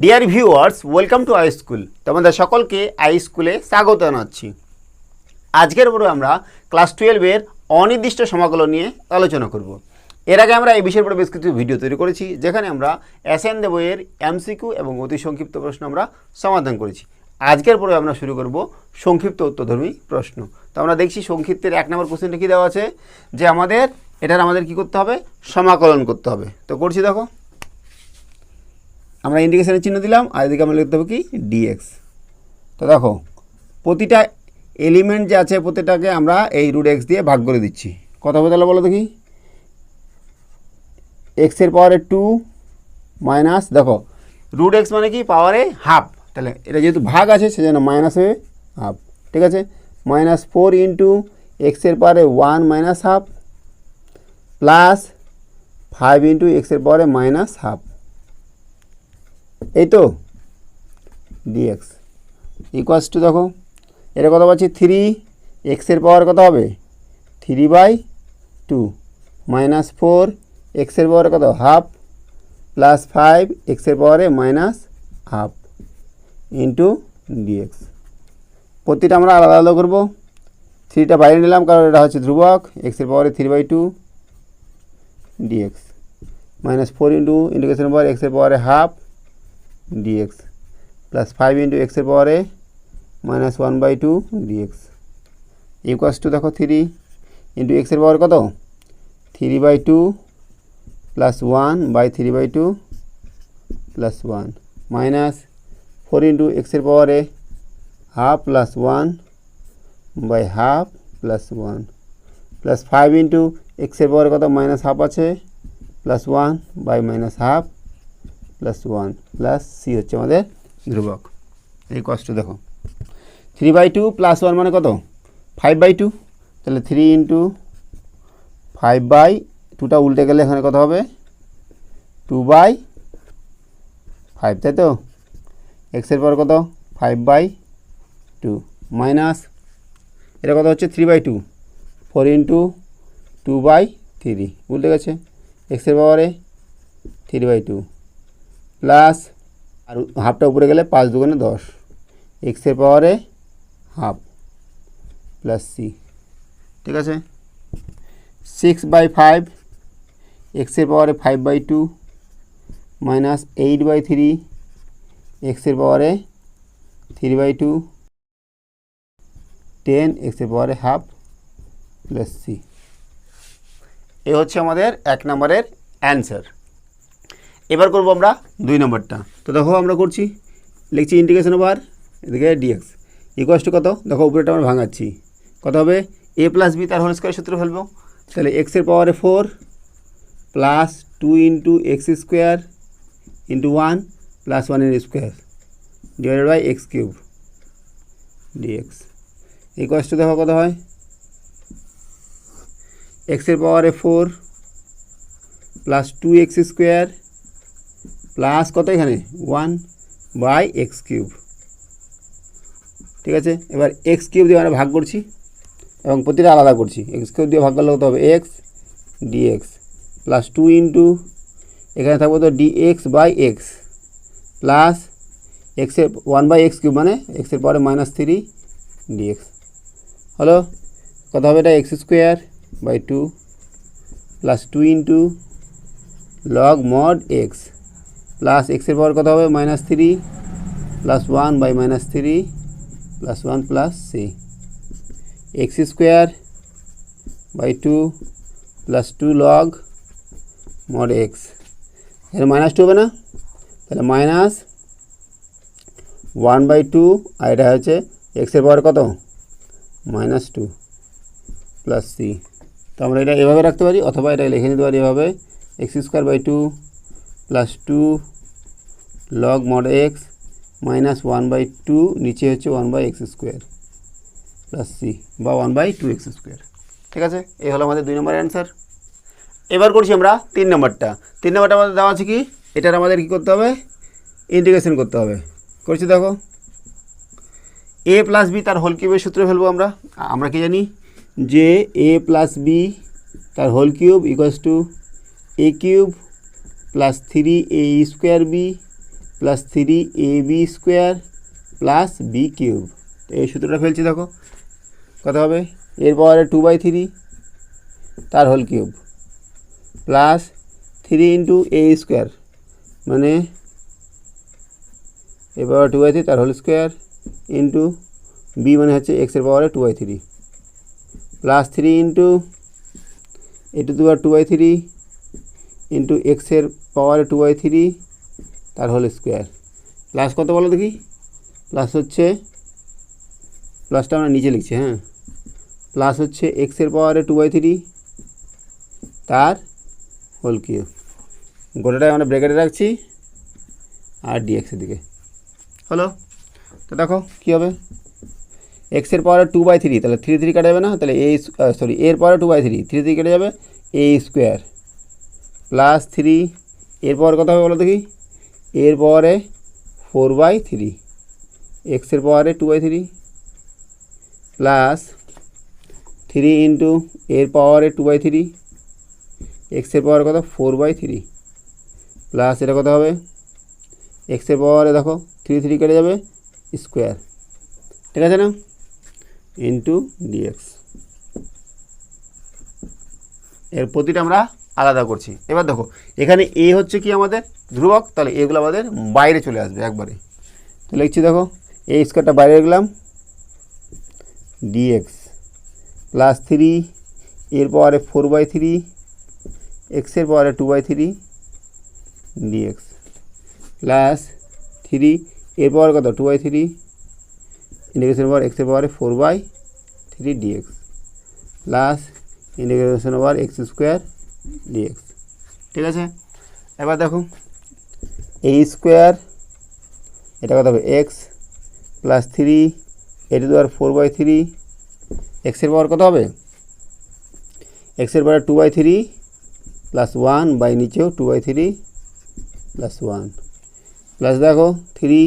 Dear viewers, welcome to I school. তোমাদের সকলকে I স্কুলে স্বাগত জানাচ্ছি। আজকের পরে আমরা ক্লাস 12-এর অনির্দিষ্ট সমাকলন নিয়ে আলোচনা করব। এর আগে আমরা এই বিষয়ের উপরে বেশ কিছু ভিডিও তৈরি করেছি, যেখানে আমরা এসএন বইয়ের এমসিকিউ এবং অতি সংক্ষিপ্ত প্রশ্ন আমরা সমাধান করেছি। আজকের পরে আমরা শুরু করব সংক্ষিপ্ত উত্তরধর্মী প্রশ্ন। তো আমরা দেখছি সংক্ষিপ্তের 1 নম্বর কোশ্চেনটা কী দেওয়া আছে, যে আমাদের কী করতে হবে, সমাকলন করতে হবে। তো করছি, দেখো আমরা ইন্ডিকেশনের চিহ্ন দিলাম, আর এদিকে আমরা লিখতে হবে কি ডিএক্স। তো দেখো প্রতিটা এলিমেন্ট যে আছে প্রতিটাকে আমরা এই রুট এক্স দিয়ে ভাগ করে দিচ্ছি। কত হবে তাহলে বলো দেখি, এক্সের পাওয়ারে 2 মাইনাস, দেখো রুট এক্স মানে কি পাওয়ারে হাফ, তাহলে এটা যেহেতু ভাগ আছে সেজন্য মাইনাস হয়ে হাফ, ঠিক আছে। -4 ইন্টু এক্সের পাওয়ারে 1 মাইনাস হাফ প্লাস 5 ইন্টু এক্সের পাওয়ারে মাইনাস হাফ, এই তো ডিএক্স ইকুয়ালস টু, দেখো এটা কত পাচ্ছি 3, এক্সের পাওয়ার কত হবে 3/2 -4 এক্সের পাওয়ারে কত হাফ প্লাস 5 এক্সের পাওয়ারে মাইনাস হাফ ইন্টু ডিএক্স। প্রতিটা আমরা আলাদা আলাদা করবো। 3টা বাইরে নিলাম কারণ এটা হচ্ছে ধ্রুবক, এক্সের পাওয়ারে 3/2 ডিএক্স -4 ইন্টু ইন্টিগ্রেশন পাওয়ার এক্সের পাওয়ারে হাফ ডিএক্স প্লাস 5 ইন্টু এক্সের পাওয়ারে -1/2 ডিএক্স ইকুয়ালস টু, দেখো 3 ইন্টু এক্সের পাওয়ার কত 3/2 প্লাস 1/3/2 প্লাস 1 -4 ইন্টু এক্সের পাওয়ারে half plus 1/2 plus 1 plus 5 into এক্সের পাওয়ারে কত মাইনাস হাফ আছে প্লাস 1/-1/2 প্লাস 1 প্লাস সি হচ্ছে আমাদের ধ্রুবক। এই কষ্ট দেখো 3/2 প্লাস 1 মানে কত 5/2, তাহলে 3 ইন্টু 5/2টা উল্টে গেলে এখানে কত হবে 2/5, তাই তো। এক্সের পর কত 5/2 মাইনাস এটা কত হচ্ছে 3/2, 4 ইন্টু 2/3 উল্টে গেছে, এক্সের পাওয়ারে 3/2 প্লাস আর হাফটা উপরে গেলে 5 দুগুণে 10, এক্সের পাওয়ারে হাফ প্লাস সি, ঠিক আছে। 6/5 এক্সের পাওয়ারে 5/2 মাইনাস 8/3 এক্সের পাওয়ারে 3/2 10 এক্সের পাওয়ারে হাফ প্লাস সি। এ হচ্ছে আমাদের 1 নম্বরের অ্যান্সার। এবার করবো আমরা 2 নম্বরটা। তো দেখো আমরা করছি, লিখছি ইন্টিগ্রেশন ওভার এদিকে ডিএক্স ইকুয়ালস টু কত, দেখো উপরেটা আমরা ভাঙাচ্ছি, কত হবে a প্লাস বি তার হোল স্কোয়ার সূত্র ফেলবো। তাহলে এক্সের পাওয়ারে 4 plus 2 into x square into 1 plus 1 square divided by x cube dx equals to, দেখো কত হয় এক্সের পাওয়ারে 4 প্লাস 2x স্কোয়ার প্লাস কত এখানে 1/x কিউব, ঠিক আছে। এবার এক্স কিউব দিয়ে আমরা ভাগ করছি এবং প্রতিটা আলাদা করছি। এক্স কিউব দিয়ে ভাগ করলে কত হবে এক্স ডিএক্স প্লাস 2 ইন্টু এখানে থাকবো তো dx/x প্লাস এক্সের 1/x কিউব মানে এক্সের পরে -3 ডিএক্স হলো, কত হবে এটা x²/2 plus 2 into log mod x plus এক্সের পাওয়ার কত হবে -3 plus 1/-3 plus 1 plus c, x²/2 plus 2 log mod x, এখানে -2 হবে না, তাহলে -1/2 আর এটা হচ্ছে এক্সের পাওয়ার কত -2 প্লাস সি। তো আমরা এটা এভাবে রাখতে পারি, অথবা এটা লিখে নিতে পারি এভাবে x²/2 plus 2 log mod x -1/2 নিচে হচ্ছে 1/x² প্লাস সি বা 1/2x², ঠিক আছে। এই হলো আমাদের 2 নম্বর অ্যান্সার। এবার করছি আমরা 3 নম্বরটা। 3 নম্বরটা আমাদের দেওয়া আছে কি, এটার আমাদের কী করতে হবে, ইন্টিগ্রেশন করতে হবে। করছি, দেখো a প্লাস বি তার হোল কিউবের সূত্র ফেলবো আমরা কি জানি যে a প্লাস বি তার whole cube equals to a cube plus 3a² b plus 3ab square plus b cube. তো এই সূত্রটা ফেলছি, দেখো কত হবে, এর পাওয়ারে 2/3 তার whole cube plus 3 into A square মানে এর পাওয়ারে 2/3 তার হোল স্কোয়ার ইন্টু বি মানে হচ্ছে এক্সের পাওয়ারে 2/3 plus 3 into A to the power 2/3 into এক্সের পাওয়ারে 2/3 তার হোল স্কোয়ার প্লাস কত বলো দেখি, প্লাস হচ্ছে, প্লাসটা আমরা নিচে লিখছি, হ্যাঁ, প্লাস হচ্ছে এক্সের পাওয়ারে 2/3 তার হোল কিউব, গোটাটাই আমরা ব্র্যাকেটে রাখছি আর ডিএক্সের দিকে হলো। তো দেখো কী হবে, এক্সের পাওয়ারে 2/3 তাহলে 3 কাটা যাবে না, তাহলে এর পাওয়ারে 2/3 3 কেটে যাবে এ স্কোয়ার প্লাস 3 এর পাওয়ার কত হবে বলো দেখি, এর পাওয়ারে 4/3 এক্সের পাওয়ারে 2/3 প্লাস 3 ইন্টু এর পাওয়ারে 2/3 এক্সের পাওয়ার কত 4/3 প্লাস এটা কত হবে, এক্সের পাওয়ারে দেখো 3 কেটে যাবে স্কোয়ার, ঠিক আছে না, ইন্টু ডিএক্স। এর প্রতিটা আমরা আলাদা করছি। এবার দেখো এখানে এ হচ্ছে কি আমাদের ধ্রুবক, তাহলে এগুলো আমাদের বাইরে চলে আসবে একবারে। তো লিখছি দেখো এ স্কোয়ারটা বাইরে রাখলাম ডিএক্স প্লাস 3 এর পাওয়ারে 4/3 এক্সের পাওয়ারে 2/3 ডিএক্স প্লাস 3 এর পাওয়ার কত 2/3 ইন্টিগ্রেশন ওভার এক্সের পাওয়ারে 4/3 dx plus integration over x square dx, ঠিক আছে। এবার দেখো এ স্কোয়ার এটা কত হবে x plus 3 A to the power 4/3 এক্সের পাওয়ার কত হবে, এক্সের পাওয়ার 2/3 প্লাস 1 বাই নিচেও 2/3 প্লাস 1 প্লাস দেখো 3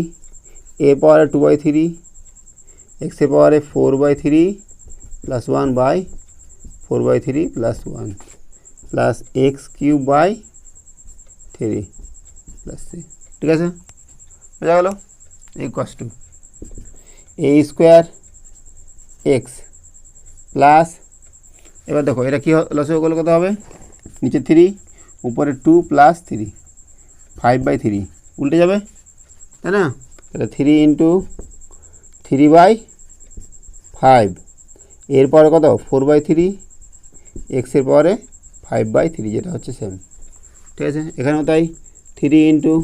এ পাওয়ারে 2/3 এক্সের পাওয়ারে 4/3 plus 1 by 4/3 plus 1 plus x cube by 3 plus C, ঠিক আছে, বোঝা গেল। Equals to a square x plus, এবার দেখো এটা কী লসে করলে কত হবে, নিচে 3 উপরে 2 প্লাস 3 5/3 উল্টে যাবে তাই না, তাহলে 3 ইন্টু 3/5 এরপরে কত 4/3 এক্সের পাওয়ারে 5/3 যেটা হচ্ছে সেম, ঠিক আছে। এখানেও তাই 3 ইন্টু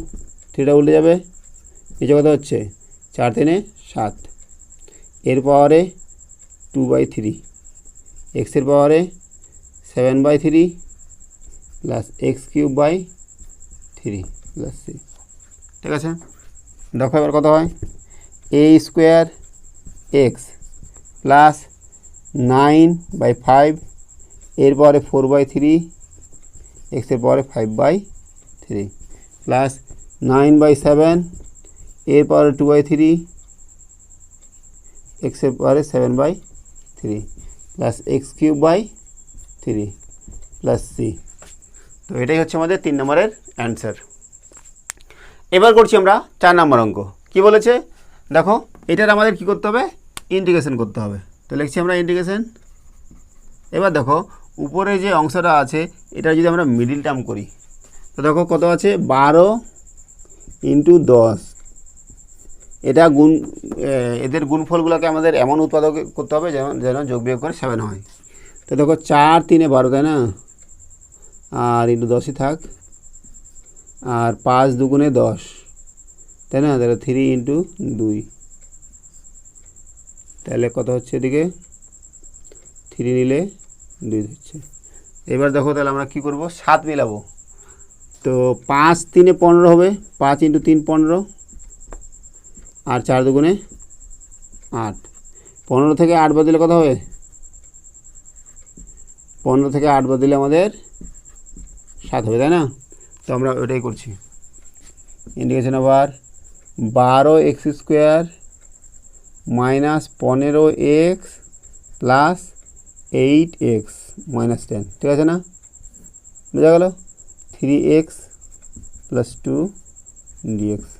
3টা উল্টে যাবে, নিচে কত হচ্ছে 4 3 7 এর পাওয়ারে 2/3 এক্সের পাওয়ারে 7/3 plus x cube by 3 plus C, ঠিক আছে। দেখো এবার কত হয়, এ স্কোয়ার এক্স প্লাস 9/5 এর পাওয়ারে 4/3 এক্সের পাওয়ারে 5/3 প্লাস 9/7 এর পাওয়ারে 2/3 এক্সের পাওয়ারে 7/3 plus x cube by 3 plus c. তো এটাই হচ্ছে আমাদের 3 নম্বরের অ্যান্সার। এবার করছি আমরা 4 নম্বর অঙ্ক। কি বলেছে দেখো, এটার আমাদের কি করতে হবে, ইন্টিগ্রেশন করতে হবে। তো লিখছি আমরা ইন্টিগ্রেশন। এবার দেখো উপরে যে অংশটা আছে এটা যদি আমরা মিডিল টার্ম করি, তো দেখো কত আছে 12 ইন্টু 10, এটা গুণ, এদের গুণফলগুলোকে আমাদের এমন উৎপাদক করতে হবে যেন যোগ বিয়োগ করে 7 হয়। তো দেখো 4 3 12 তাই না, আর ইন্টু 10ই থাক, আর 5 2 10 তাই না, তাহলে 3 ইন্টু 2, তাহলে কত হচ্ছে এদিকে 3 নিলে 2 হচ্ছে। এবার দেখো তাহলে আমরা কি করব, 7 মিলাবো। তো 5 3 15 হবে, 5 ইন্টু 3 15 আর 4 2 8, 15 থেকে 8 বাদ দিলে কত হবে, 15 থেকে 8 বাদ দিলে আমাদের 7 হবে তাই না। তো আমরা ওইটাই করছি, ইন্টিগ্রেশন আবার 12 x square minus 15 x plus 8 x minus 10, ঠিক আছে না, বোঝা গেল, 3x প্লাস 2 ডিএক্স।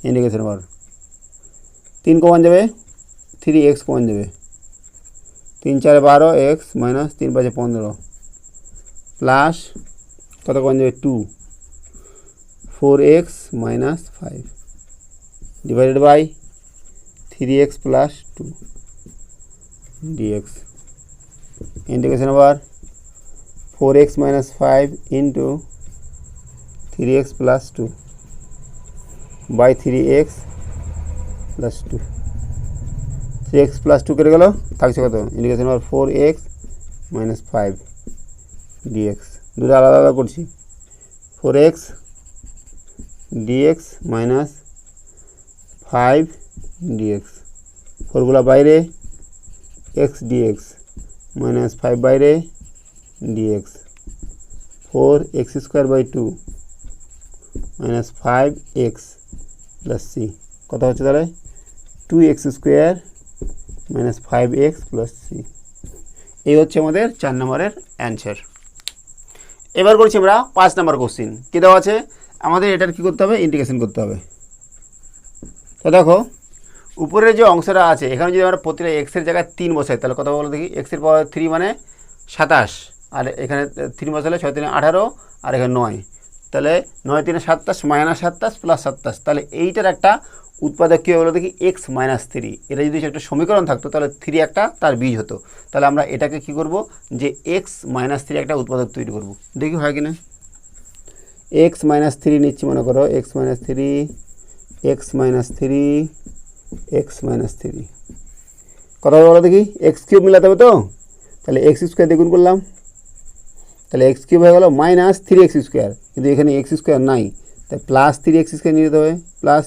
ইন্টিগ্রেশন আবার 3 কমন যাবে, 3x কমন যাবে, 3 4 12 x মাইনাস 3 5 15 প্লাস কত কমন যাবে 2 4x minus 5 divided by 3x plus 2 dx integration আবার 4x minus 5 into 3x plus 2 by 3x plus 2 3x plus 2 কেটে গেল, থাকছে কত ইন্টিগ্রেশন আবার 4x মাইনাস 5 dx দুটো আলাদা আলাদা করছি 4x dx মাইনাস 5 dx 4গুলা বাইরে x dx মাইনাস 5 বাইরে dx 4x square by 2 minus 5x plus c কত হচ্ছে তাহলে 2x square minus 5x plus c। এই হচ্ছে আমাদের 4 নম্বরের অ্যান্সার। এবার করছি আমরা 5 নম্বর কোশ্চিন। কী দেওয়া আছে আমাদের, এটার কী করতে হবে, ইন্টিগ্রেশন করতে হবে। তো দেখো উপরের যে অংশটা আছে এখানে যদি আমরা প্রতিটা এক্সের জায়গায় 3 বসাই তাহলে কত বলো দেখি, এক্সের পাওয়ার 3 মানে 27, আর এখানে 3 বসালে 6 3 18, আর এখানে 9, তাহলে 9 3 27 মাইনাস 27 প্লাস 27, তাহলে এইটার একটা উৎপাদক কী বলো দেখি x মাইনাস 3। এটা যদি একটা সমীকরণ থাকতো তাহলে 3 একটা তার বীজ হতো, তাহলে আমরা এটাকে কি করব যে x মাইনাস 3 একটা উৎপাদক তৈরি করব, দেখি হয় কিনা। x মাইনাস 3 নিচ্ছি, মনে করো x minus 3 x minus 3 x minus 3 কথা বলো দেখি, এক্স কিউব মিলাতে হবে তো, তাহলে এক্স স্কোয়ার দ্বিগুণ করলাম, তাহলে এক্স কিউব হয়ে গেল মাইনাস 3x স্কোয়ার, কিন্তু এখানে এক্স স্কোয়ার নাই তাই প্লাস 3x স্কোয়ার নিয়ে যেতে হবে, প্লাস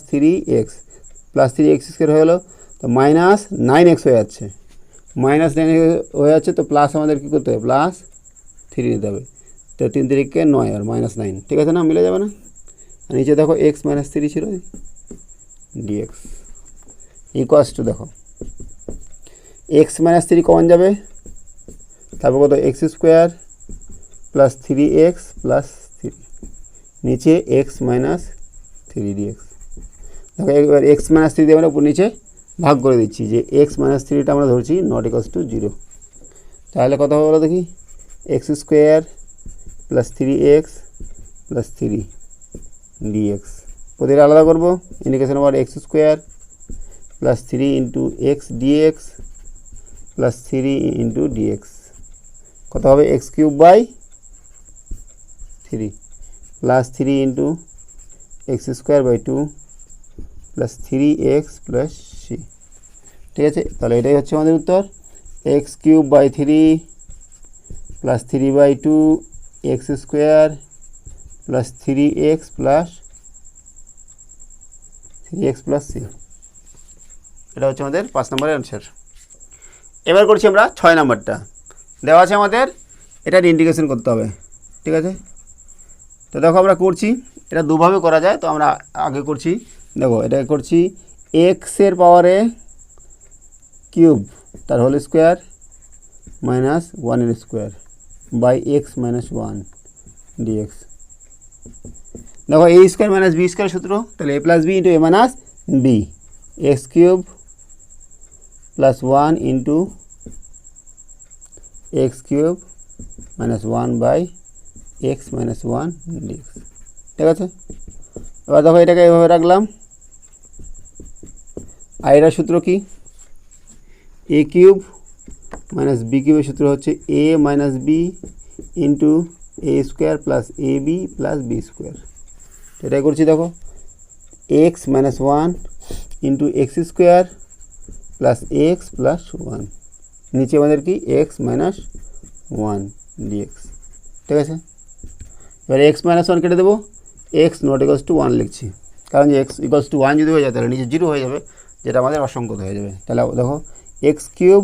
3x স্কোয়ার হয়ে গেলো, তো মাইনাস 9x হয়ে যাচ্ছে, মাইনাস 9 হয়ে যাচ্ছে, তো প্লাস আমাদের কী করতে হবে, প্লাস 3 নিতে হবে, তো 3 3 9 আর মাইনাস 9, ঠিক আছে না, মিলে যাবে না। আর নিচে দেখো x মাইনাস 3 ছিল dx ইকুয়ালস টু দেখো x মাইনাস 3 কমন যাবে, তারপর কত x square plus 3x plus 3 নিচে x মাইনাস 3 dx। দেখো এবার x মাইনাস 3 দিয়ে আমরা উপর নিচে ভাগ করে দিচ্ছি, যে x মাইনাস 3টা আমরা ধরছি নট ইকুয়ালস টু 0, তাহলে কত হবে বলো দেখি, x square plus 3x plus 3 dx প্রতিটা আলাদা করবো, ইন্টিগ্রেশন আবার x square plus 3 into x dx plus 3 into dx কত হবে, x cube by 3 plus 3 into x square by 2 plus 3x plus c, ঠিক আছে। তাহলে এটাই হচ্ছে আমাদের উত্তর, x cube by 3 plus 3 by 2 x square plus 3x plus c, এটা হচ্ছে আমাদের 5 নম্বরের অ্যান্সার। এবার করছি আমরা 6 নম্বরটা, দেওয়া আছে আমাদের এটার ইন্টিগ্রেশন করতে হবে, ঠিক আছে। তো দেখো আমরা করছি, এটা দুভাবে করা যায়, তো আমরা আগে করছি, দেখো এটা করছি এক্সের পাওয়ারে কিউব তার হোল স্কোয়ার মাইনাস 1 এর square by x minus 1 dx। দেখো A square minus B square সূত্র, তাহলে A plus B into A minus B, x cube plus 1 into x cube minus 1 by x minus 1 dx, ঠিক আছে। এবার দেখো এটাকে এইভাবে রাখলাম, আর এটার সূত্র কি, এ কিউব মাইনাস বি কিউবের সূত্র হচ্ছে A minus B into A square plus A B plus B square, এটাই করছি। দেখো x minus 1 into x square plus x plus 1, নিচে আমাদের কি এক্স মাইনাস 1 dx, ঠিক আছে। এবার এক্স মাইনাস 1 কেটে দেবো, এক্স নট ইকুয়ালস টু 1 লিখছি, কারণ যে এক্স ইকুয়ালস টু 1 যদি হয়ে যায় তাহলে নিচে 0 হয়ে যাবে, যেটা আমাদের অসংখ্য হয়ে যাবে। তাহলে দেখো x cube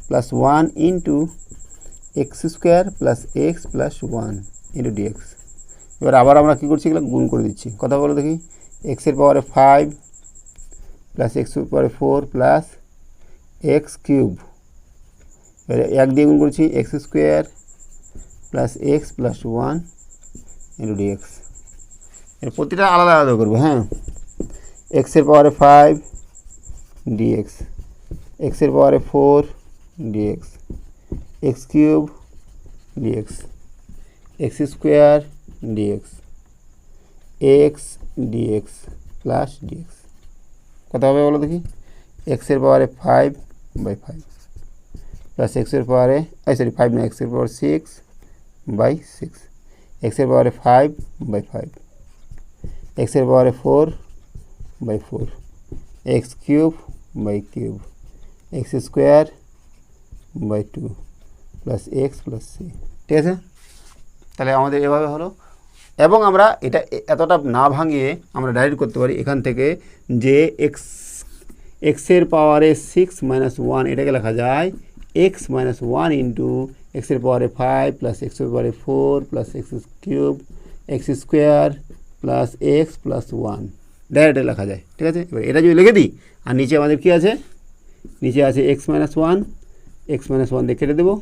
plus 1 into x square plus x plus 1 into dx. এবার আবার আমরা কী করছি, এগুলো গুণ করে দিচ্ছি, কথা বলো দেখি, এক্সের পাওয়ারে 5 প্লাস এক্সের পাওয়ারে 4 প্লাস এক্স কিউব, এবার 1 দিয়ে গুণ করছি, x square plus x plus 1 into dx. এর প্রতিটা আলাদা আলাদা করবো, হ্যাঁ এক্সের পাওয়ারে 5 ডিএক্স, এক্সের পাওয়ারে 4 dx, x cube dx, x square dx, x dx plus dx. কত হবে বলো দেখি? এক্সের পাওয়ারে 5/5 প্লাস এক্সের পাওয়ারে 5 না, এক্সের পাওয়ার 6/6, এক্সের পাওয়ারে 5/5, এক্সের পাওয়ারে 4/4, এক্স কিউব/কিউব, এক্স স্কোয়ার/2 প্লাস এক্স প্লাস সি। ঠিক আছে, তাহলে আমাদের এভাবে হলো। এবং আমরা এটা এতটা না ভাঙিয়ে আমরা ডাইরেক্ট করতে পারি এখান থেকে যে এক্সের পাওয়ারে 6-1 এটাকে লেখা যায় এক্স মাইনাস 1 ইন্টু এক্সের পাওয়ারে 5 প্লাস এক্সের পাওয়ারে 4 plus x cube x square plus x plus 1 direct লেখা যায়। ঠিক আছে, এবার এটা যদি লিখে দিই আর নিচে আমাদের কী আছে? নিচে আছে x-1, x-1 দিয়ে কেটে দেবো,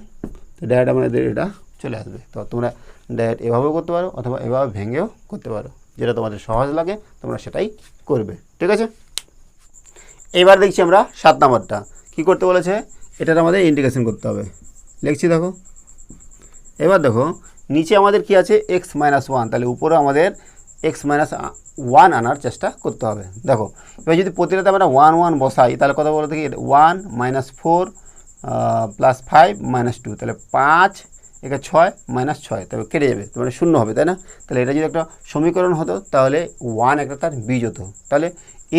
তো ডাইরেক্ট আমাদের এটা চলে আসবে। তো তোমরা ডাইরেক্ট এভাবেও করতে পারো অথবা এভাবে ভেঙেও করতে পারো, যেটা তোমাদের সহজ লাগে তোমরা সেটাই করবে। ঠিক আছে, এবার দেখছি আমরা 7 নম্বরটা কী করতে বলেছে। এটার আমাদের ইন্টিগ্রেশন করতে হবে। লিখছি দেখো, এবার দেখো নিচে আমাদের কি আছে x-1, তাহলে উপরে আমাদের x-1 আনার চেষ্টা করতে হবে। দেখো এবার যদি প্রতিটাতে আমরা 1 বসাই তাহলে কত বলো দেখি? 1 - 4 প্লাস 5 - 2, তাহলে 5 একে 6 - 6, তবে কেটে যাবে, মানে 0 হবে, তাই না? তাহলে এটা যদি একটা সমীকরণ হতো তাহলে 1 একটা তার বীজ হতো, তাহলে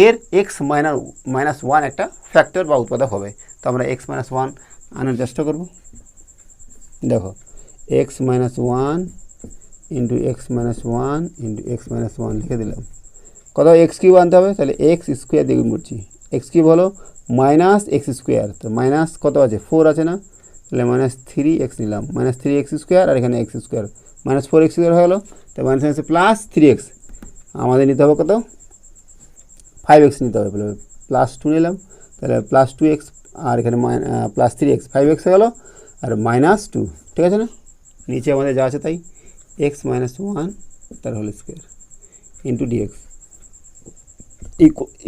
এর x-1 একটা ফ্যাক্টর বা উৎপাদক হবে। তো আমরা x-1 আনার চেষ্টা করব। দেখো x-1 into x-1 into x-1 লিখে দিলাম। কত? এক্স কিউব আনতে হবে, তাহলে এক্স স্কোয়ার দিয়ে গুণ করছি। এক্স কিউব হলো মাইনাস এক্স স্কোয়ার, তো মাইনাস কত আছে? 4 আছে না, তাহলে -3x নিলাম, -3x স্কোয়ার আর এখানে এক্স স্কোয়ার, -4x স্কোয়ার হয়ে গেলো, তো মাইনাস প্লাস 3x আমাদের নিতে হবে কত? 5x নিতে হবে, +2 নিলাম, তাহলে +2x আর এখানে প্লাস 3x 5x হয়ে গেলো আর -2। ঠিক আছে না? নিচে আমাদের যা আছে তাই x-1 তার whole square into dx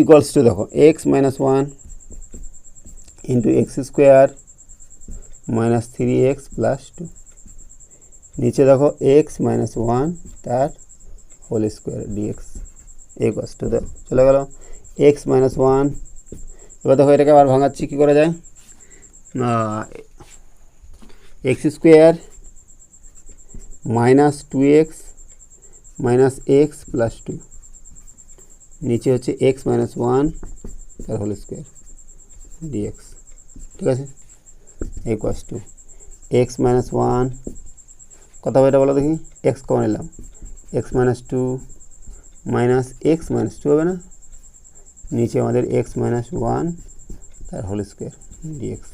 equals to দেখো x-1 into x square -3x plus 2, নিচে দেখো x-1 তার whole square dx equals to দেখো চলে গেল x-1। এবার দেখো এটাকে আবার ভাঙাচ্ছি, কী করা যায়? X square -2x - x plus 2, নিচে হচ্ছে x-1 তার হোল স্কোয়ার ডিএক্স। ঠিক আছে, ইকুয়ালস টু x-1 কত হবে এটা বলো দেখি? x কমন নিলাম, x-2 -x-2 হবে না, নিচে আমাদের x-1 তার হোল স্কোয়ার ডিএক্স।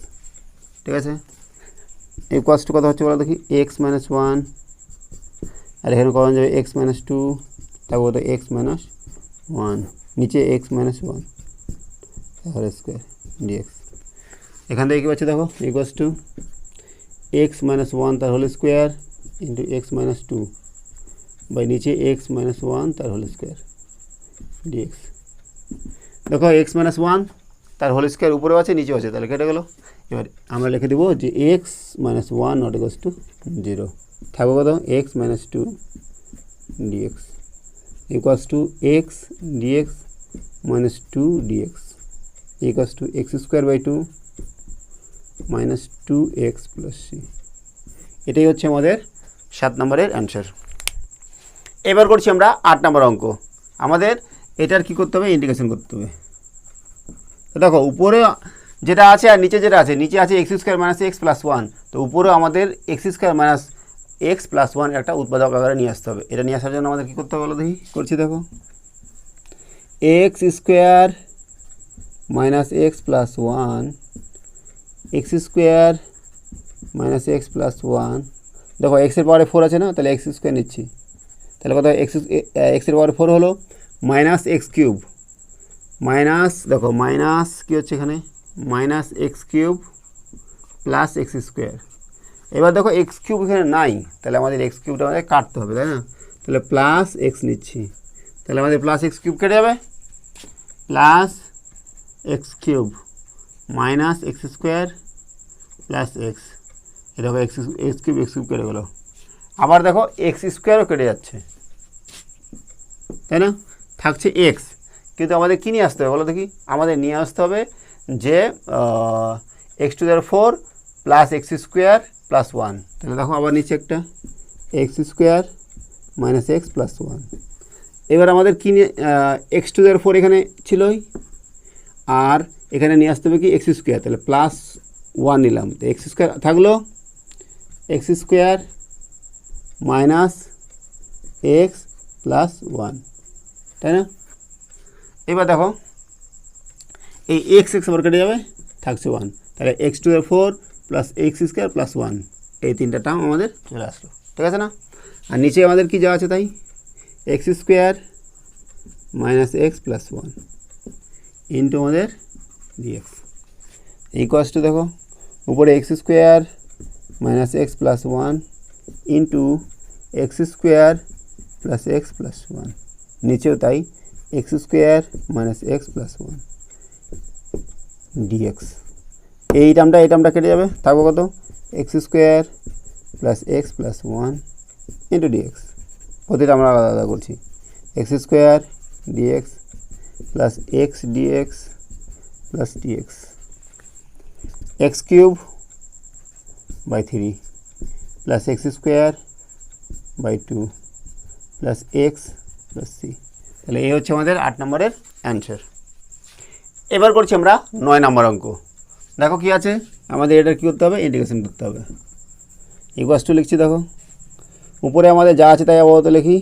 ঠিক আছে, ইকুয়ালস টু কত হচ্ছে বলো দেখি? x-1 আর এখানে কমন যাবে x-2, তারপর তো x-1 নিচে x-1 হোল স্কোয়ার ডিএক্স। এখান থেকে কী পাচ্ছি দেখো? ইকুয়ালস টু x-1 তার whole square into x-2 by নিচে x-1 তার হোল স্কোয়ার ডিএক্স। দেখো x-1 তার হোল স্কোয়ার উপরেও আছে নিচেও আছে, তাহলে কেটে গেলো। এবার আমরা লিখে দেবো যে x-1 নট ইকুয়ালস টু 0, থাকবে কত? x-2 dx equals to x dx -2 dx equals to x²/2 -2x plus c। এটাই হচ্ছে আমাদের 7 নম্বরের অ্যান্সার। এবার করছি আমরা 8 নম্বর অঙ্ক। আমাদের এটার কি করতে হবে? ইন্টিগ্রেশন করতে হবে। তো দেখো উপরে যেটা আছে আর নিচে যেটা আছে, নিচে আছে x² - x + 1, তো উপরেও আমাদের x² - x + 1 একটা উৎপাদক আকারে নিয়ে আসতে হবে। এটা নিয়ে আসার জন্য আমাদের কী করতে হবে বলো দেখি? করছি দেখো, x² - x + 1 x² - x + 1, দেখো এক্সের পাওয়ারে 4 আছে না, তাহলে x² নিচ্ছি, তাহলে কত? এক্সের পাওয়ারে 4 হলো -x³ মাইনাস, দেখো মাইনাস কী হচ্ছে এখানে? -x³ plus x²। এবার দেখো x³ এখানে নাই, তাহলে আমাদের x³ আমাদের কাটতে হবে, তাই না? তাহলে প্লাস x নিচ্ছি, তাহলে আমাদের প্লাস x³ কেটে যাবে, plus x cube minus x square plus x. এ দেখো এক্স কিউব কেটে গেলো। আবার দেখো এক্স স্কোয়ারও কেটে যাচ্ছে, তাই না? থাকছে এক্স, কিন্তু আমাদের কী নিয়ে আসতে হবে বলো দেখি? আমাদের নিয়ে আসতে হবে যে x to the 4 plus x square plus 1। তাহলে দেখো আবার নিচে একটা x square minus x plus 1। এবার আমাদের কী নিয়ে, এক্স টু দ্য 4 এখানে ছিলই, আর এখানে নিয়ে আসতে হবে কি এক্স স্কোয়ার, তাহলে প্লাস 1 নিলাম, তো এক্স স্কোয়ার থাকলো x square minus x plus 1, তাই না? এবার দেখো এই এক্স আবার কেটে যাবে, থাকছে 1, তাহলে x to the 4 plus x square plus 1, এই তিনটা টার্ম আমাদের চলে আসলো, ঠিক আছে না? আর নিচে আমাদের কি যা আছে তাই, x square minus x plus 1 into আমাদের ডিএক্স ইকুয়ালস টু দেখো উপরে x square minus x plus 1 into x square plus x plus 1, নিচেও তাই x square minus x plus 1 dx. এই টার্মটা কেটে যাবে, থাকবো কত x square plus x plus 1 into dx. প্রতিটা আমরা আলাদা আলাদা করছি, x square dx plus x dx plus dx, x cube by 3 plus x square by 2 plus x plus c. তাহলে এই হচ্ছে আমাদের 8 নম্বরের অ্যান্সার। এবার করছি আমরা 9 নম্বর অঙ্ক। দেখো কি আছে আমাদের, এটা কী করতে হবে, ইন্টিগ্রেশন করতে হবে। ইকুয়ালস টু লিখছি, দেখো উপরে আমাদের যা আছে তাই আপাতত লিখি,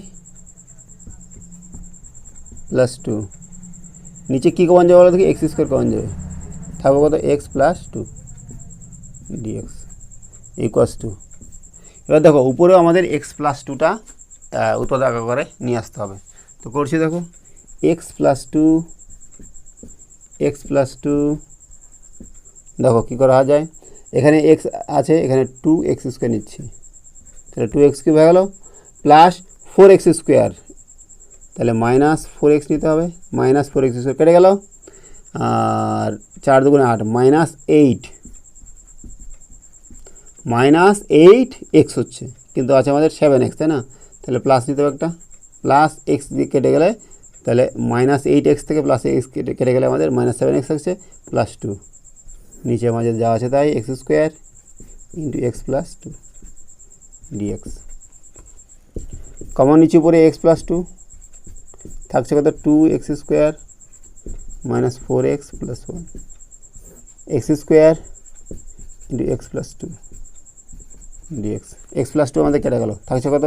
প্লাস 2, নিচে কী কমন যাবে বলো দেখি, এক্স স্কোয়ার কমন যাবে, থাকবো কত x plus 2 dx equals to. এবার দেখো উপরেও আমাদের এক্স প্লাস 2টা উৎপাদক আকার করে নিয়ে আসতে হবে। তো করছি দেখো এক্স প্লাস 2 দেখো কী করা যায়, এখানে এক্স আছে, এখানে 2x স্কোয়ার নিচ্ছি, তাহলে 2x কিউব হয়ে গেল, প্লাস 4x স্কোয়ার, তাহলে মাইনাস 4x নিতে হবে, মাইনাস 4x স্কোয়ার কেটে গেল, আর 4 2 8 মাইনাস 8x হচ্ছে, কিন্তু আছে আমাদের 7x, তাই না? তাহলে প্লাস নিতে হবে একটা, প্লাস এক্স দিয়ে কেটে গেলে তাহলে মাইনাস 8x থেকে প্লাস এক্স কেটে গেলে আমাদের মাইনাস 7x থাকছে প্লাস 2, নিচে আমাদের যা আছে তাই x square into x plus 2 dx. Common নিচে উপরে এক্স প্লাস 2 থাকছে কত 2x square minus 4x plus 1 x square into x plus 2 dx. X plus 2 আমাদের কেটে গেল, থাকছে কত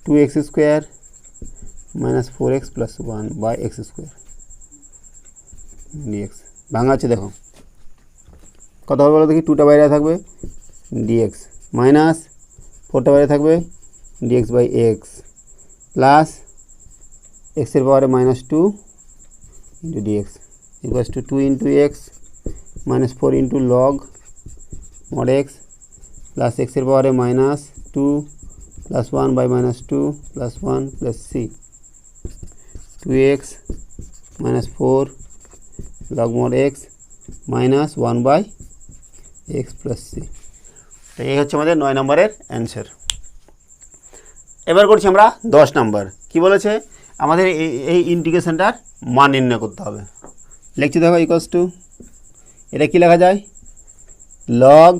2x square minus 4x plus 1 by x square dx. ভাঙা আছে দেখো কত হবে বলো দেখি, 2টা বাইরে থাকবে ডিএক্স, মাইনাস 4টা বাইরে থাকবে ডিএক্স বাই এক্স, প্লাস এক্সের পাওয়ারে minus 2 into dx equals to 2 into x minus 4 into log mod x plus এক্সের পাওয়ারে minus 2 plus 1 by minus 2 plus 1 plus c, 2x minus 4 log mod x minus 1 by x plus c. তো এই হচ্ছে আমাদের 9 নম্বরের answer. এবার করছি আমরা 10 নম্বর। কি বলেছে আমাদের এই ইন্টিগ্রেশনটার মান নির্ণয় করতে হবে। লিখছি দেখো ইকুয়ালস টু, এটা কি লেখা যায়, লগ,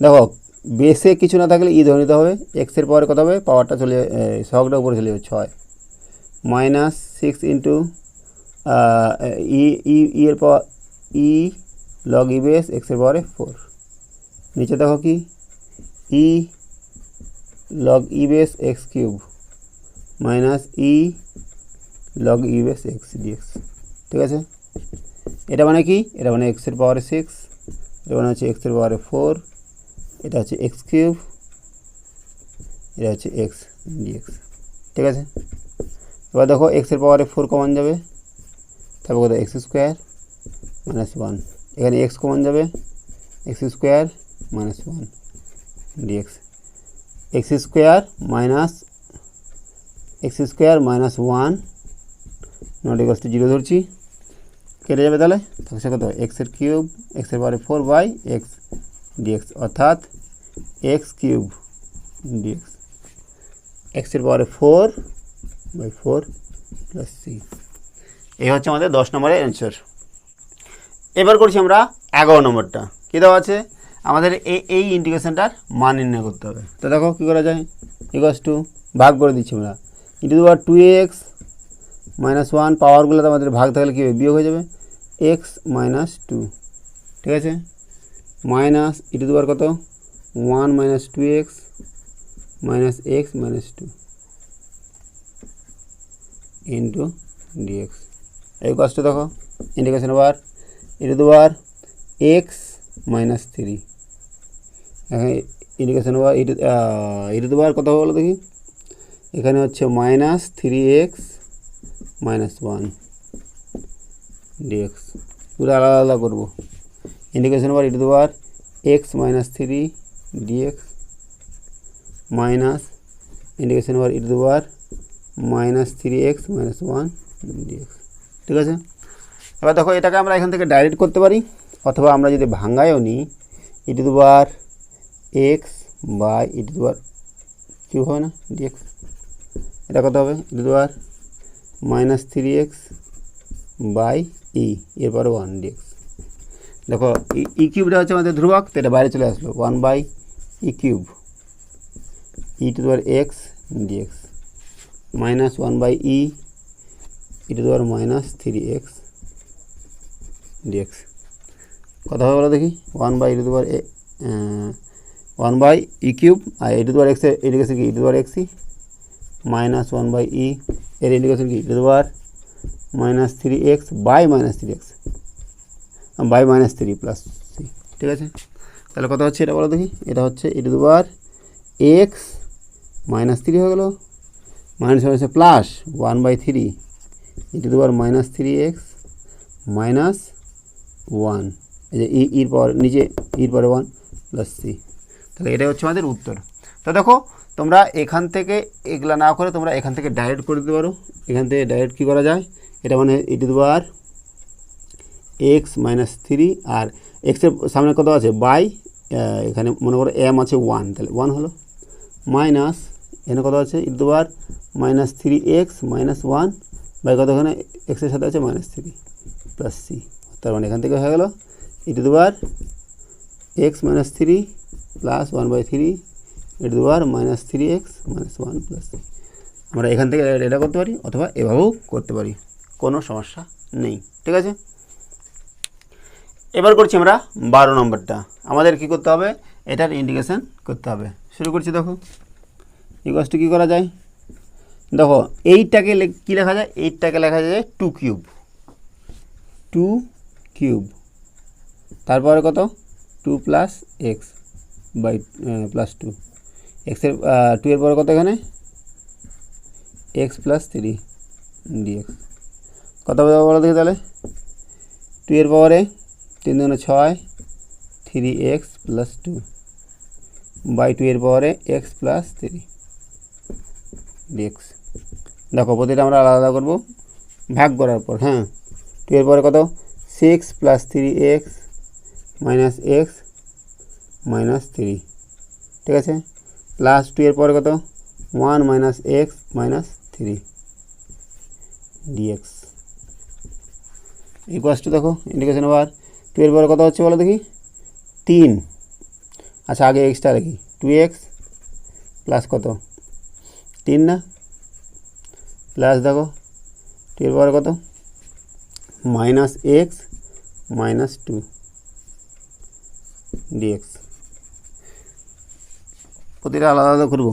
দেখো বেসে কিছু না থাকলে ই ধরে নিতে হবে, এক্সের পাওয়ারে কত হবে, পাওয়ারটা চলে সহগটা উপরে চলে যাবে 6 মাইনাস 6 ইন্টু এর পাওয়ার ই লগ ই বেস এক্সের পাওয়ারে 4, নিচে দেখো কি e log e base x cube minus e log e base x dx, ঠিক আছে? এটা মানে কি, এটা মানে এক্সের পাওয়ারে 6, এটা মানে হচ্ছে এক্সের পাওয়ারে 4, এটা হচ্ছে এক্স কিউব, এটা হচ্ছে এক্স ডিএক্স, ঠিক আছে? এবার দেখো এক্সের পাওয়ারে 4 কমন যাবে, তারপর কত এক্স স্কোয়ার মাইনাস 1, এখানে এক্স কমন যাবে, x square minus 1 dx, x square minus 1 not equals to 0 ধরছি, কেটে যাবে, তাহলে থাকছে কত এক্সের কিউব এক্সের পাওয়ারে 4 বাই এক্স ডিএক্স, অর্থাৎ এক্স কিউব ডিএক্স এক্সের পাওয়ারে 4 বাই 4 প্লাস সি। এই হচ্ছে আমাদের 10 নম্বরের অ্যান্সার। এবার করছি আমরা 11 নম্বরটা। কী দেওয়া আছে আমাদের এই ইন্টিগ্রেশনটার মান নির্ণয় করতে হবে। তো দেখো কী করা যায়, ইকুয়ালস টু ভাগ করে দিচ্ছি আমরা, into the power 2x minus 1, পাওয়ারগুলো তো আমাদের ভাগ থাকলে কী হবে বিয়োগ হয়ে যাবে, এক্স মাইনাস 2, ঠিক আছে, মাইনাস ইন্টু দি পাওয়ার কত 1 minus 2x minus x minus 2 into dx. এই কাজটা দেখো ইন্টিগ্রেশন আবার into the power x minus 3, এখানে ইন্টিগ্রেশন আবার ইন্টু দি পাওয়ার কত বলো দেখি, এখানে হচ্ছে মাইনাস 3x মাইনাস 1 ডিএক্স, পুরো আলাদা আলাদা করবো। ইন্টিগ্রেশন আবার into the power x minus 3 dx minus integration আবার into the power minus 3x minus 1 dx, ঠিক আছে। এবার দেখো এটাকে আমরা এখান থেকে ডাইরেক্ট করতে পারি, অথবা আমরা যদি ভাঙ্গায়ও নিই e to the power x by e to the power কিউ হবে না ডিএক্স, এটা কত হবে e to the power minus 3x by e এরপরে 1 ডিএক্স। দেখো ই কিউবটা হচ্ছে আমাদের ধ্রুবক, তো এটা বাইরে চলে আসলো 1 by e cube e to the power x dx minus 1 by e e to the power minus 3x dx. কথা হবে বলো দেখি 1 by e to the power 1 by e cube আর e to the power x এর integration কি e to the power x e minus 1 by e এর integration কি e to the power minus 3x by minus 3x by minus 3 plus C, ঠিক আছে। তাহলে কত হচ্ছে এটা বলো দেখি, এটা হচ্ছে e to the power x minus 3 হয়ে গেলো মাইনাস হয়েছে plus 1 by 3 e to the power minus 3x minus 1, এই যে ইর পাওয়ার নিচে ইর পরে 1 প্লাস সি। তাহলে এটাই হচ্ছে আমাদের উত্তর। তো দেখো তোমরা এখান থেকে এগুলা না করে তোমরা এখান থেকে ডাইরেক্ট করে দিতে পারো। এখান থেকে ডাইরেক্ট কী করা যায়, এটা মানে e to the power x minus 3 আর এক্সের সামনে কত আছে বাই, এখানে মনে করো এম আছে 1, তাহলে 1 হলো মাইনাস এখানে কত আছে e to the power minus 3x minus 1 by কত, এখানে এক্সের সাথে আছে মাইনাস 3 প্লাস সি। তার মানে এখান থেকে হয়ে গেল e to the power x minus 3 plus 1 by 3 e to the power minus 3x minus 1 plus C. আমরা এখান থেকে এটা করতে পারি অথবা এভাবেও করতে পারি, কোনো সমস্যা নেই, ঠিক আছে। এবার করছি আমরা 12 নম্বরটা। আমাদের কি করতে হবে, এটার ইন্টিগ্রেশন করতে হবে। শুরু করছি, দেখো ইকুয়ালস টু কী করা যায়, দেখো এইটাকে কী লেখা যায়, এইটাকে লেখা যায় 2 কিউব তারপরে কত 2 প্লাস এক্স বাই প্লাস 2 এক্সের 2 এর পরে কত এখানে এক্স প্লাস 3 ডিএক্স। কত বলো দেখি তাহলে 2 এর পাওয়ারে 3 দুগুণে 6 3x প্লাস 2 বাই 2 এর পাওয়ারে এক্স প্লাস 3 ডিএক্স। দেখো প্রতিটা আমরা আলাদা আলাদা করবো ভাগ করার পর, হ্যাঁ 2 এর পরে কত 6 plus 3x minus x minus 3, ঠিক আছে, প্লাস 2 এর পরে কত 1 minus x minus 3 dx equals to, দেখো ইন্টিগ্রেশন আবার 2 এর পরে কত হচ্ছে বলো দেখি 3, আচ্ছা আগে এক্সটা লিখি 2x প্লাস কত 3 না, প্লাস দেখো 2 এর পরে কত মাইনাস এক্স মাইনাস 2 ডিএক্স। প্রতিটা আলাদা আলাদা করবো।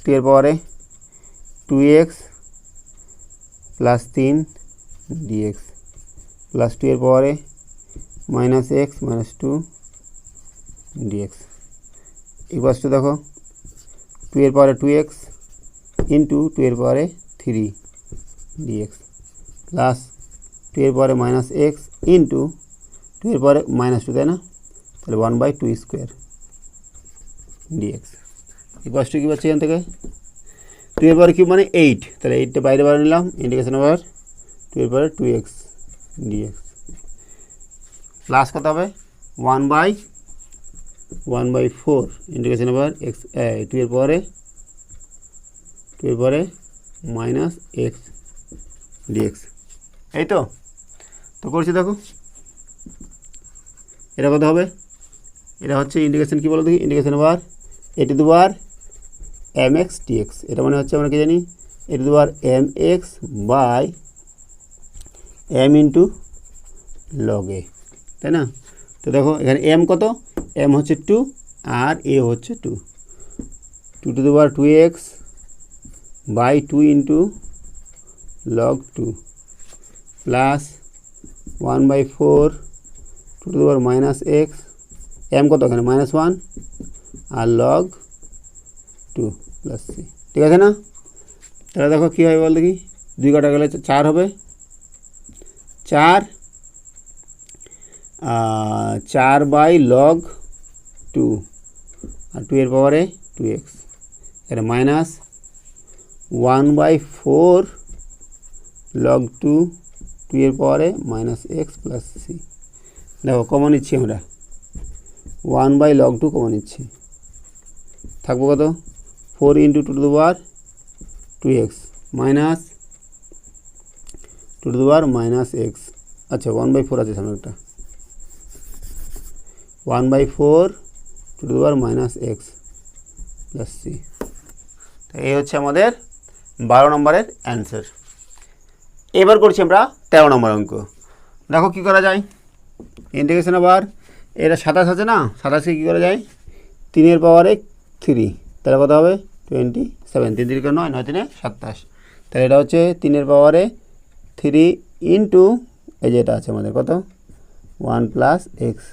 2 এর পাওয়ারে 2x প্লাস 3 ডিএক্স প্লাস 2 এর পাওয়ারে minus x minus 2 dx equals to, দেখো 2 এর পাওয়ারে 2x ইন্টু 2 এর পাওয়ারে 3 ডিএক্স প্লাস 2 এর পাওয়ারে মাইনাস এক্স ইন্টু 2 এর পাওয়ারে মাইনাস 2, তাই না, তাহলে 1 by 2 square dx equals to কী পাচ্ছি এখান থেকে 2 এর পাওয়ারে কিউব মানে 8, তাহলে 8টা বাইরে বার নিলাম, ইন্টিগ্রেশন আবার টু এর পরে 2x dx প্লাস কত হবে 1/4 ইন্টিগ্রেশন ওভার এক্স 2 এর পরে মাইনাস এক্স ডিএক্স। এই তো করছি দেখো, এটা কত হবে, এটা হচ্ছে ইন্টিগ্রেশন কী বলো দেখি, integration over A to the power mx dx। এটা মানে হচ্ছে আমরা কি জানি, A to the power mx by m into log A, তাই না? তো দেখো এখানে m কত, m হচ্ছে 2 আর a হচ্ছে 2 to the power 2x by 2 into log 2 plus 1/4 to the power minus x, m কত এখানে -1 আর লগ 2 প্লাস সি। ঠিক আছে না? তাহলে দেখো কী হয় বল দেখি, 2 কাটা গেলে 4 হবে, 4 বাই লগ 2 আর 2 এর পাওয়ারে 2x, এটা মাইনাস 1/4 লগ 2 এর পাওয়ারে মাইনাস এক্স প্লাস সি। দেখো কমন নিচ্ছি আমরা, 1/log 2 কমন নিচ্ছি, থাকবো কত 4 into 2 to the power 2x minus 2 to the power minus x. আচ্ছা 1/4 আছে সামনে একটা, 1/4 to the power minus x plus c. এই হচ্ছে আমাদের 12 নম্বরের অ্যান্সার। এবার করছি আমরা 13 নম্বর অঙ্ক। দেখো কি করা যায়, ইন্টিগ্রেশন আবার এটা 27 আছে না, 27কে কী করা যায় 3 এর পাওয়ারে 3, তাহলে কত হবে 27, 3 3 9, 9 3 27, তাহলে এটা হচ্ছে 3 এর পাওয়ারে 3 ইন্টু এই যেটা আছে আমাদের কত 1 প্লাস এক্স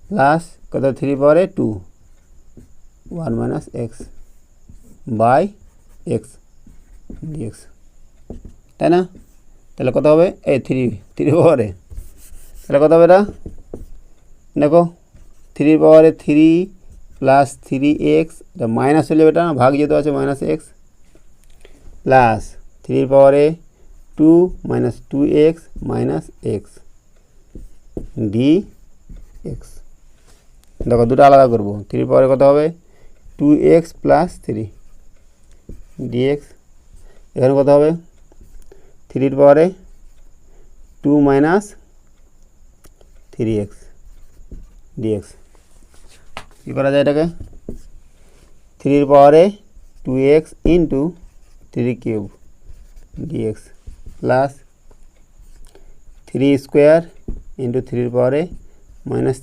প্লাস কত 3 পাওয়ারে 2 1 minus x by x dx, তাই না? তাহলে কত হবে এই 3 পাওয়ারে, তাহলে কত হবে এটা দেখো 3 পাওয়ারে 3 প্লাস 3x, এটা মাইনাস হলে এটা না ভাগ যেহেতু আছে মাইনাস এক্স প্লাস 3 পাওয়ারে 2 minus 2x minus x dx। দেখো দুটো আলাদা করবো, 3 পাওয়ারে কত হবে 2x প্লাস 3 dx, এখানে কত হবে 3 পাওয়ারে 2 মাইনাস 3x dx। কী করা যায় এটাকে 3 পাওয়ারে 2x into 3 cube dx plus 3 square into 3 পাওয়ারে মাইনাস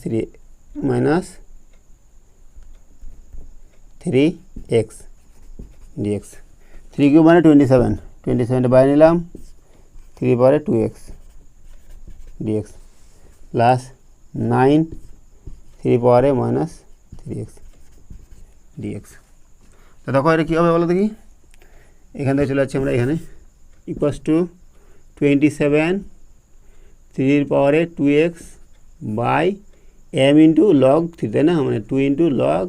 3x dx। 3 কিউব মানে 27 বাইরে নিলাম 3 পাওয়ারে 2x dx প্লাস 9 3 পাওয়ারে মাইনাস 3x dx। তো দেখো এটা কী হবে বলো দেখি, এখান থেকে চলে যাচ্ছি আমরা এখানে ইকুয়ালস টু 27 3 পাওয়ারে 2x by m into log 3, তাই না, মানে 2 ইন্টু লগ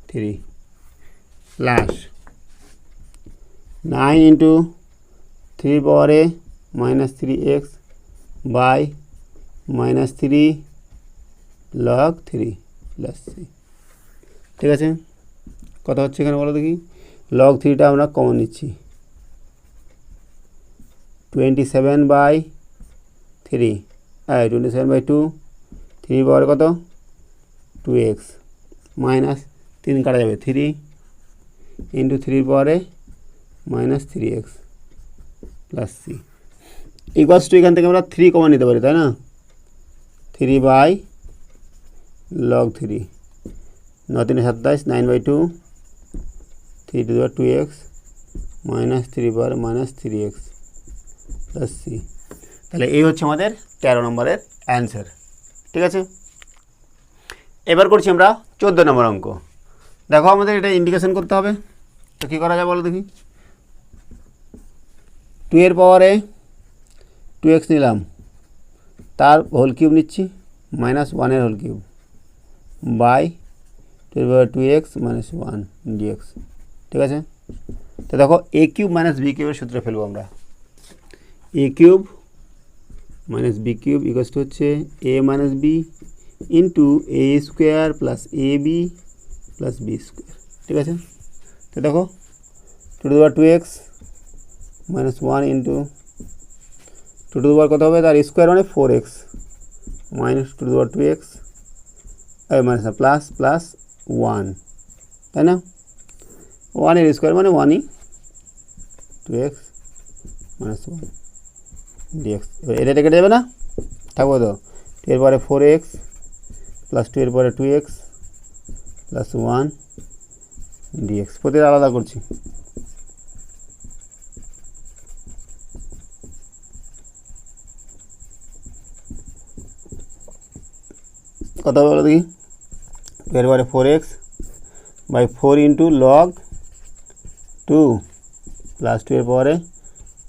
3 প্লাস 9 ইন্টু 3 পাওয়ারে minus 3x by minus 3 log 3 plus C. ঠিক আছে, কত হচ্ছে এখানে বলো দেখি, লগ 3টা আমরা কমন নিচ্ছি 27/3 27/2 3 পাওয়ার কত 2x মাইনাস 3 কাটা যাবে 3 ইন্টু 3 পাওয়ারে minus 3x plus c equals to এখান থেকে আমরা 3 কমন নিতে পারি, তাই না, 3/log 3 9 3 27 9/2 3 to the power 2x minus 3 power minus 3x plus c. তাহলে এই হচ্ছে আমাদের 13 নম্বরের অ্যান্সার। ঠিক আছে, এবার করছি আমরা 14 নম্বর অঙ্ক। দেখো আমাদের এটা ইন্ডিকেশন করতে হবে, তো কী করা যায় বলো দেখি, 2 এর পাওয়ারে 2x নিলাম, তার হোল কিউব নিচ্ছি মাইনাস 1 এর whole cube by 2x minus 1 dx। ঠিক আছে, তো দেখো a কিউব মাইনাস b কিউবের সূত্রে ফেলবো আমরা। A cube minus B cube equals to হচ্ছে A minus B into A square plus A B plus B square. ঠিক আছে, তো দেখো two to the power 2x minus 1 into two to the power কত হবে, তার স্কোয়ার মানে 4x minus two to the power 2x minus plus plus 1, তাই না? 1 এর স্কোয়ার মানে 1ই 2x মাইনাস 1 dx। এবার এটা কেটে যাবে না, থাকবো তো 2 এর পরে 4x প্লাস 2 এর পরে 2x প্লাস 1 dx। প্রতিটা আলাদা করছি। কত হবে বলো দেখি, 2 এর পরে 4x by 4 into log 2 plus 2 এর পরে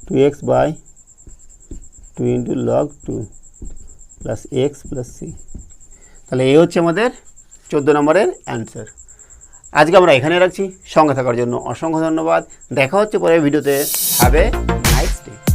2x by 2 into log 2 plus x plus c। তাহলে এই হচ্ছে আমাদের 14 নম্বরের অ্যান্সার। আজকে আমরা এখানে রাখছি। সঙ্গে থাকার জন্য অসংখ্য ধন্যবাদ। দেখা হচ্ছে পরের ভিডিওতে। Have a nice day.